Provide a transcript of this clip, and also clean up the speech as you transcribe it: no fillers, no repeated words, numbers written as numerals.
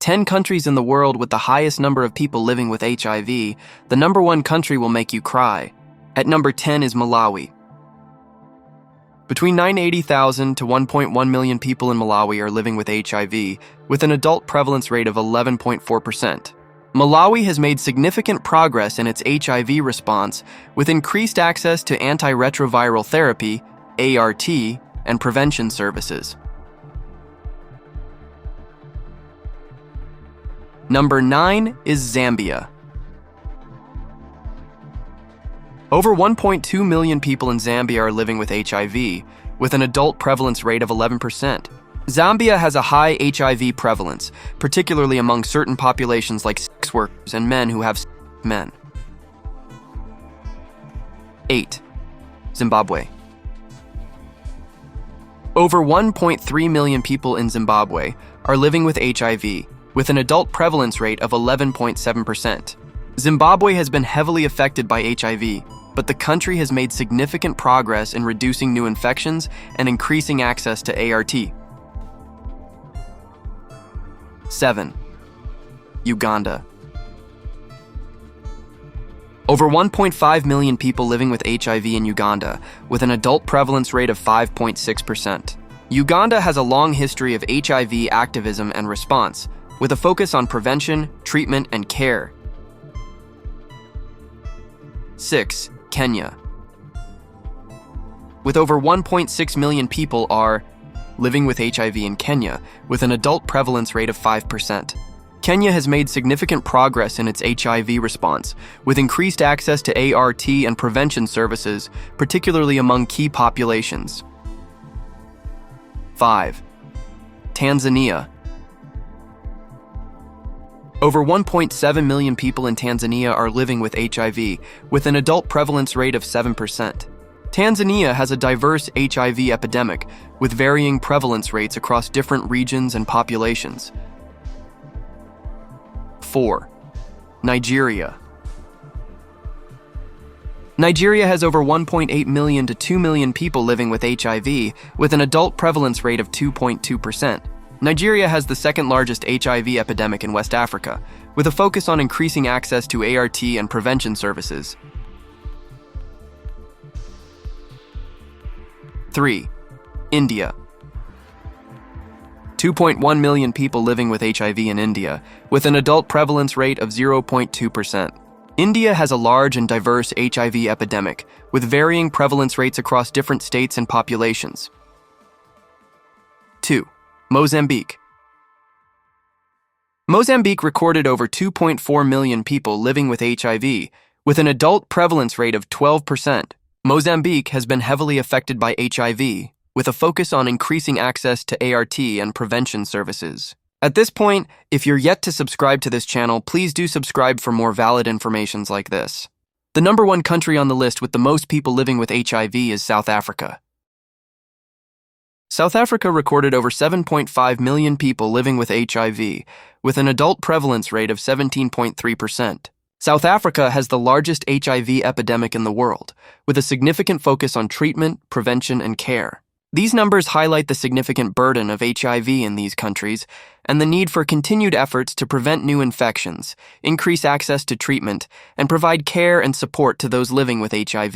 10 countries in the world with the highest number of people living with HIV, the number 1 country will make you cry. At number 10 is Malawi. Between 980,000 to 1.1 million people in Malawi are living with HIV, with an adult prevalence rate of 11.4%. Malawi has made significant progress in its HIV response, with increased access to antiretroviral therapy, ART, and prevention services. Number 9 is Zambia. Over 1.2 million people in Zambia are living with HIV, with an adult prevalence rate of 11%. Zambia has a high HIV prevalence, particularly among certain populations like sex workers and men who have sex with men. 8. Zimbabwe. Over 1.3 million people in Zimbabwe are living with HIV, with an adult prevalence rate of 11.7%. Zimbabwe has been heavily affected by HIV, but the country has made significant progress in reducing new infections and increasing access to ART. 7. Uganda. Over 1.5 million people living with HIV in Uganda, with an adult prevalence rate of 5.6%. Uganda has a long history of HIV activism and response, with a focus on prevention, treatment, and care. 6. Kenya. With over 1.6 million people are living with HIV in Kenya, with an adult prevalence rate of 5%. Kenya has made significant progress in its HIV response, with increased access to ART and prevention services, particularly among key populations. 5. Tanzania. Over 1.7 million people in Tanzania are living with HIV, with an adult prevalence rate of 7%. Tanzania has a diverse HIV epidemic, with varying prevalence rates across different regions and populations. 4. Nigeria. Nigeria has over 1.8 million to 2 million people living with HIV, with an adult prevalence rate of 2.2%. Nigeria has the second largest HIV epidemic in West Africa, with a focus on increasing access to ART and prevention services. 3. India. 2.1 million people living with HIV in India, with an adult prevalence rate of 0.2%. India has a large and diverse HIV epidemic, with varying prevalence rates across different states and populations. 2. Mozambique. Mozambique recorded over 2.4 million people living with HIV, with an adult prevalence rate of 12%. Mozambique has been heavily affected by HIV, with a focus on increasing access to ART and prevention services. At this point, if you're yet to subscribe to this channel, please do subscribe for more valid informations like this. The number 1 country on the list with the most people living with HIV is South Africa. South Africa recorded over 7.5 million people living with HIV, with an adult prevalence rate of 17.3%. South Africa has the largest HIV epidemic in the world, with a significant focus on treatment, prevention, and care. These numbers highlight the significant burden of HIV in these countries and the need for continued efforts to prevent new infections, increase access to treatment, and provide care and support to those living with HIV.